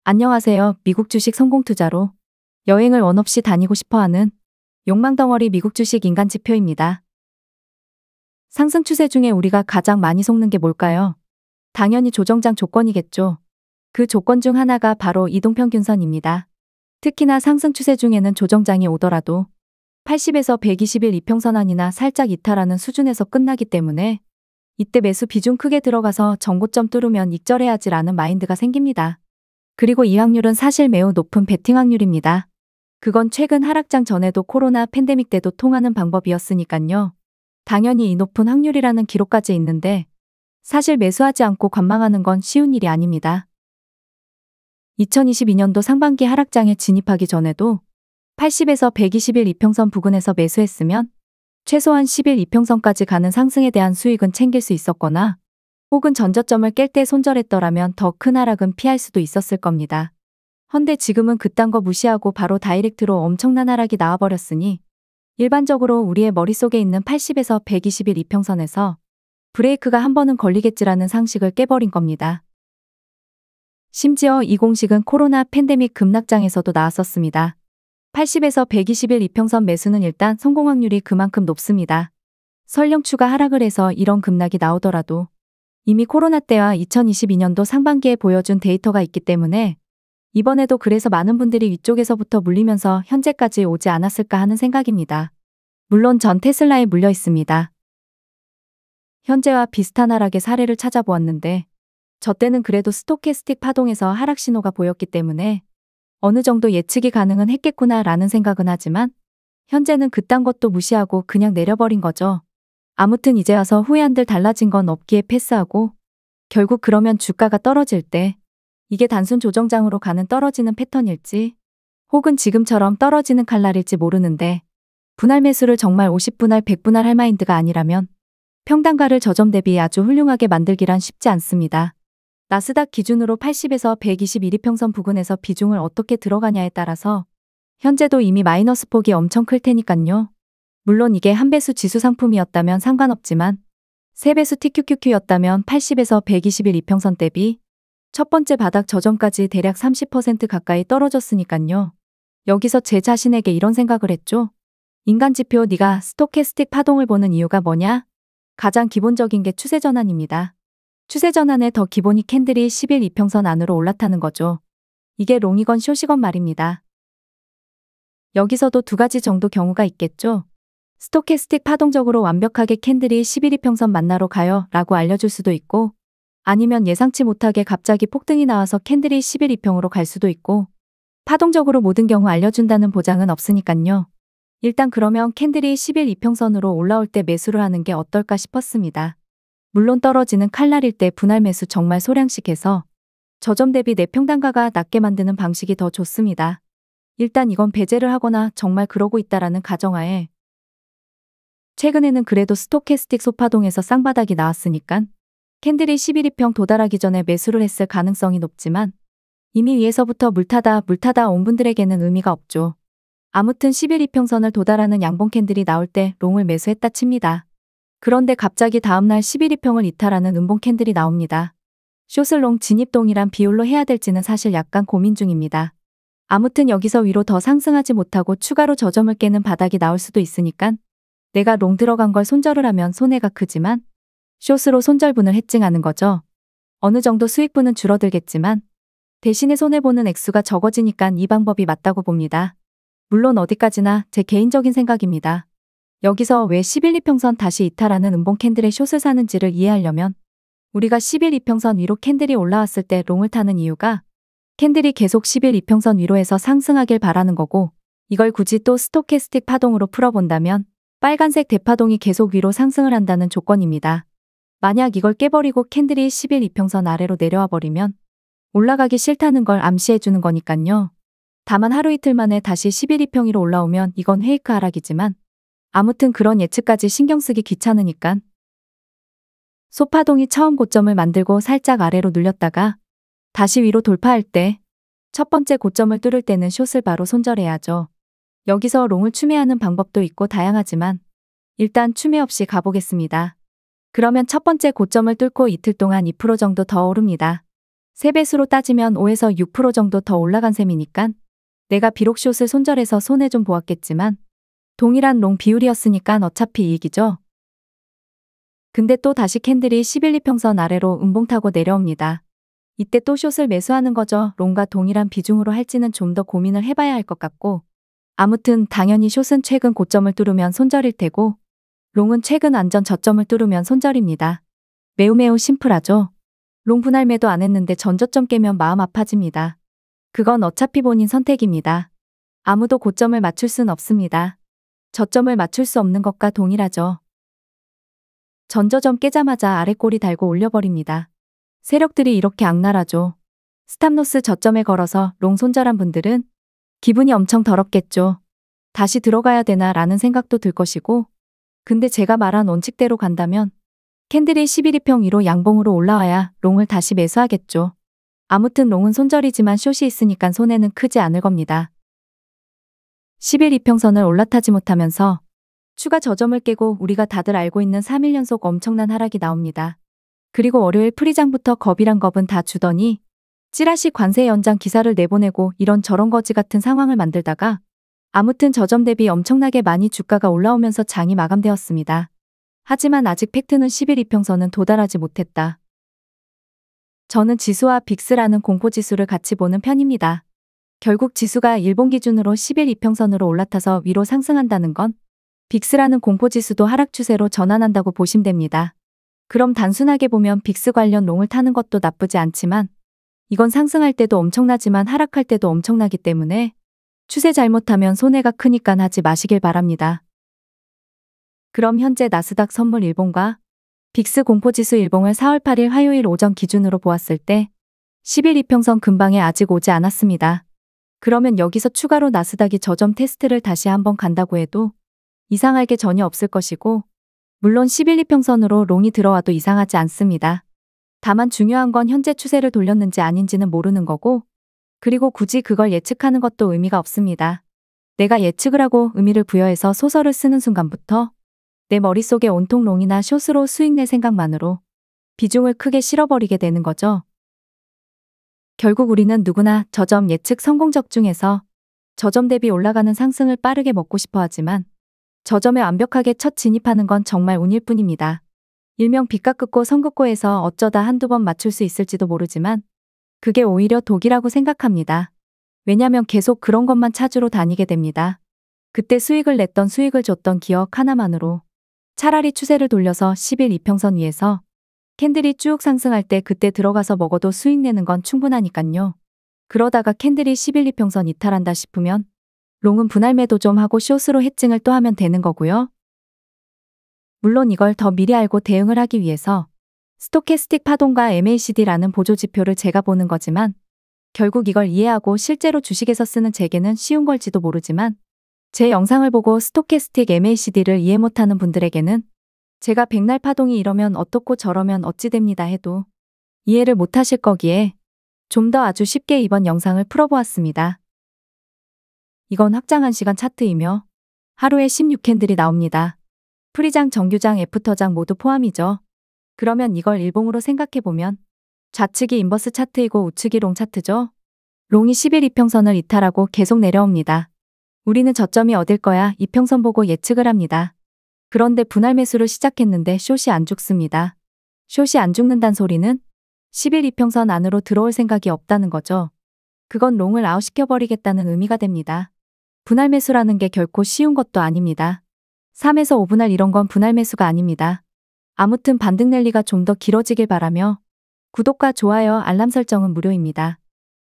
안녕하세요. 미국 주식 성공 투자로 여행을 원 없이 다니고 싶어하는 욕망덩어리 미국 주식 인간 지표입니다. 상승 추세 중에 우리가 가장 많이 속는 게 뭘까요? 당연히 조정장 조건이겠죠. 그 조건 중 하나가 바로 이동평균선입니다. 특히나 상승 추세 중에는 조정장이 오더라도 80에서 120일 이평선 안이나 살짝 이탈하는 수준에서 끝나기 때문에 이때 매수 비중 크게 들어가서 전고점 뚫으면 익절해야지라는 마인드가 생깁니다. 그리고 이 확률은 사실 매우 높은 베팅 확률입니다. 그건 최근 하락장 전에도 코로나 팬데믹 때도 통하는 방법이었으니깐요. 당연히 이 높은 확률이라는 기록까지 있는데 사실 매수하지 않고 관망하는 건 쉬운 일이 아닙니다. 2022년도 상반기 하락장에 진입하기 전에도 80에서 120일 이평선 부근에서 매수했으면 최소한 10일 이평선까지 가는 상승에 대한 수익은 챙길 수 있었거나 혹은 전저점을 깰 때 손절했더라면 더 큰 하락은 피할 수도 있었을 겁니다. 헌데 지금은 그딴 거 무시하고 바로 다이렉트로 엄청난 하락이 나와버렸으니 일반적으로 우리의 머릿속에 있는 80에서 120일 이평선에서 브레이크가 한 번은 걸리겠지라는 상식을 깨버린 겁니다. 심지어 이 공식은 코로나 팬데믹 급락장에서도 나왔었습니다. 80에서 120일 이평선 매수는 일단 성공 확률이 그만큼 높습니다. 설령 추가 하락을 해서 이런 급락이 나오더라도 이미 코로나 때와 2022년도 상반기에 보여준 데이터가 있기 때문에 이번에도 그래서 많은 분들이 위쪽에서부터 물리면서 현재까지 오지 않았을까 하는 생각입니다. 물론 전 테슬라에 물려 있습니다. 현재와 비슷한 하락의 사례를 찾아보았는데 저 때는 그래도 스토캐스틱 파동에서 하락 신호가 보였기 때문에 어느 정도 예측이 가능은 했겠구나 라는 생각은 하지만 현재는 그딴 것도 무시하고 그냥 내려버린 거죠. 아무튼 이제 와서 후회한들 달라진 건 없기에 패스하고 결국 그러면 주가가 떨어질 때 이게 단순 조정장으로 가는 떨어지는 패턴일지 혹은 지금처럼 떨어지는 칼날일지 모르는데 분할 매수를 정말 50분할 100분할 할 마인드가 아니라면 평단가를 저점 대비 아주 훌륭하게 만들기란 쉽지 않습니다. 나스닥 기준으로 80에서 120 일이평선 부근에서 비중을 어떻게 들어가냐에 따라서 현재도 이미 마이너스 폭이 엄청 클 테니깐요. 물론 이게 한 배수 지수 상품이었다면 상관없지만 3배수 TQQQ였다면 80에서 120일 이평선 대비 첫 번째 바닥 저점까지 대략 30% 가까이 떨어졌으니깐요. 여기서 제 자신에게 이런 생각을 했죠. 인간 지표 네가 스토캐스틱 파동을 보는 이유가 뭐냐? 가장 기본적인 게 추세 전환입니다. 추세 전환의 더 기본이 캔들이 10일 이평선 안으로 올라타는 거죠. 이게 롱이건 숏이건 말입니다. 여기서도 두 가지 정도 경우가 있겠죠. 스토캐스틱 파동적으로 완벽하게 캔들이 10일 이평선 만나러 가요 라고 알려줄 수도 있고 아니면 예상치 못하게 갑자기 폭등이 나와서 캔들이 10일 이평으로 갈 수도 있고 파동적으로 모든 경우 알려준다는 보장은 없으니깐요. 일단 그러면 캔들이 10일 이평선으로 올라올 때 매수를 하는 게 어떨까 싶었습니다. 물론 떨어지는 칼날일 때 분할 매수 정말 소량씩 해서 저점 대비 내 평단가가 낮게 만드는 방식이 더 좋습니다. 일단 이건 배제를 하거나 정말 그러고 있다라는 가정하에 최근에는 그래도 스토캐스틱 소파동에서 쌍바닥이 나왔으니깐 캔들이 11이평 도달하기 전에 매수를 했을 가능성이 높지만 이미 위에서부터 물타다 온 분들에게는 의미가 없죠. 아무튼 11이평선을 도달하는 양봉 캔들이 나올 때 롱을 매수했다 칩니다. 그런데 갑자기 다음날 11이평을 이탈하는 음봉 캔들이 나옵니다. 숏을 롱 진입동이란 비율로 해야 될지는 사실 약간 고민 중입니다. 아무튼 여기서 위로 더 상승하지 못하고 추가로 저점을 깨는 바닥이 나올 수도 있으니깐 내가 롱 들어간 걸 손절을 하면 손해가 크지만 숏으로 손절분을 해칭하는 거죠. 어느 정도 수익분은 줄어들겠지만 대신에 손해보는 액수가 적어지니까 이 방법이 맞다고 봅니다. 물론 어디까지나 제 개인적인 생각입니다. 여기서 왜 11 이평선 다시 이탈하는 음봉 캔들의 숏을 사는지를 이해하려면 우리가 11 이평선 위로 캔들이 올라왔을 때 롱을 타는 이유가 캔들이 계속 11 이평선 위로에서 상승하길 바라는 거고 이걸 굳이 또 스토캐스틱 파동으로 풀어본다면 빨간색 대파동이 계속 위로 상승을 한다는 조건입니다. 만약 이걸 깨버리고 캔들이 11 이평선 아래로 내려와 버리면 올라가기 싫다는 걸 암시해주는 거니깐요. 다만 하루 이틀 만에 다시 11 이평 위로 올라오면 이건 페이크 하락이지만 아무튼 그런 예측까지 신경 쓰기 귀찮으니깐 소파동이 처음 고점을 만들고 살짝 아래로 눌렸다가 다시 위로 돌파할 때 첫 번째 고점을 뚫을 때는 숏을 바로 손절해야죠. 여기서 롱을 추매하는 방법도 있고 다양하지만 일단 추매 없이 가보겠습니다. 그러면 첫 번째 고점을 뚫고 이틀 동안 2% 정도 더 오릅니다. 세배수로 따지면 5에서 6% 정도 더 올라간 셈이니깐 내가 비록 숏을 손절해서 손해 좀 보았겠지만 동일한 롱 비율이었으니깐 어차피 이익이죠. 근데 또 다시 캔들이 11이평선 아래로 음봉 타고 내려옵니다. 이때 또 숏을 매수하는 거죠. 롱과 동일한 비중으로 할지는 좀 더 고민을 해봐야 할 것 같고, 아무튼 당연히 숏은 최근 고점을 뚫으면 손절일 테고 롱은 최근 완전 저점을 뚫으면 손절입니다. 매우 심플하죠. 롱 분할 매도 안 했는데 전저점 깨면 마음 아파집니다. 그건 어차피 본인 선택입니다. 아무도 고점을 맞출 순 없습니다. 저점을 맞출 수 없는 것과 동일하죠. 전저점 깨자마자 아래 꼬리 달고 올려버립니다. 세력들이 이렇게 악랄하죠. 스탑로스 저점에 걸어서 롱 손절한 분들은 기분이 엄청 더럽겠죠. 다시 들어가야 되나 라는 생각도 들 것이고, 근데 제가 말한 원칙대로 간다면 캔들이 11이평 위로 양봉으로 올라와야 롱을 다시 매수하겠죠. 아무튼 롱은 손절이지만 숏이 있으니까 손해는 크지 않을 겁니다. 11이평선을 올라타지 못하면서 추가 저점을 깨고 우리가 다들 알고 있는 3일 연속 엄청난 하락이 나옵니다. 그리고 월요일 프리장부터 겁이란 겁은 다 주더니 찌라시 관세 연장 기사를 내보내고 이런저런 거지 같은 상황을 만들다가 아무튼 저점 대비 엄청나게 많이 주가가 올라오면서 장이 마감되었습니다. 하지만 아직 팩트는 11이평선은 도달하지 못했다. 저는 지수와 빅스라는 공포지수를 같이 보는 편입니다. 결국 지수가 일본 기준으로 11이평선으로 올라타서 위로 상승한다는 건 빅스라는 공포지수도 하락 추세로 전환한다고 보시면 됩니다. 그럼 단순하게 보면 빅스 관련 롱을 타는 것도 나쁘지 않지만 이건 상승할 때도 엄청나지만 하락할 때도 엄청나기 때문에 추세 잘못하면 손해가 크니까 하지 마시길 바랍니다. 그럼 현재 나스닥 선물 일봉과 빅스 공포지수 일봉을 4월 8일 화요일 오전 기준으로 보았을 때 11이평선 근방에 아직 오지 않았습니다. 그러면 여기서 추가로 나스닥이 저점 테스트를 다시 한번 간다고 해도 이상할 게 전혀 없을 것이고, 물론 11이평선으로 롱이 들어와도 이상하지 않습니다. 다만 중요한 건 현재 추세를 돌렸는지 아닌지는 모르는 거고, 그리고 굳이 그걸 예측하는 것도 의미가 없습니다. 내가 예측을 하고 의미를 부여해서 소설을 쓰는 순간부터 내 머릿속에 온통 롱이나 숏으로 수익 낼 생각만으로 비중을 크게 실어버리게 되는 거죠. 결국 우리는 누구나 저점 예측 성공적 중에서 저점 대비 올라가는 상승을 빠르게 먹고 싶어 하지만 저점에 완벽하게 첫 진입하는 건 정말 운일 뿐입니다. 일명 빚값 긋고 선 긋고해서 어쩌다 한두 번 맞출 수 있을지도 모르지만 그게 오히려 독이라고 생각합니다. 왜냐면 계속 그런 것만 찾으러 다니게 됩니다. 그때 수익을 냈던 수익을 줬던 기억 하나만으로 차라리 추세를 돌려서 11이평선 위에서 캔들이 쭉 상승할 때 그때 들어가서 먹어도 수익 내는 건 충분하니깐요. 그러다가 캔들이 11이평선 이탈한다 싶으면 롱은 분할 매도 좀 하고 숏으로 해칭을 또 하면 되는 거고요. 물론 이걸 더 미리 알고 대응을 하기 위해서 스토캐스틱 파동과 MACD라는 보조지표를 제가 보는 거지만 결국 이걸 이해하고 실제로 주식에서 쓰는 제게는 쉬운 걸지도 모르지만 제 영상을 보고 스토캐스틱 MACD를 이해 못하는 분들에게는 제가 백날 파동이 이러면 어떻고 저러면 어찌 됩니다 해도 이해를 못하실 거기에 좀 더 아주 쉽게 이번 영상을 풀어보았습니다. 이건 확장 1시간 차트이며 하루에 16캔들이 나옵니다. 프리장, 정규장, 애프터장 모두 포함이죠. 그러면 이걸 일봉으로 생각해보면 좌측이 인버스 차트이고 우측이 롱 차트죠. 롱이 11이평선을 이탈하고 계속 내려옵니다. 우리는 저점이 어딜 거야 이평선 보고 예측을 합니다. 그런데 분할 매수를 시작했는데 숏이 안 죽습니다. 숏이 안 죽는다는 소리는 11이평선 안으로 들어올 생각이 없다는 거죠. 그건 롱을 아웃시켜버리겠다는 의미가 됩니다. 분할 매수라는 게 결코 쉬운 것도 아닙니다. 3에서 5분할 이런 건 분할 매수가 아닙니다. 아무튼 반등 랠리가 좀 더 길어지길 바라며 구독과 좋아요, 알람 설정은 무료입니다.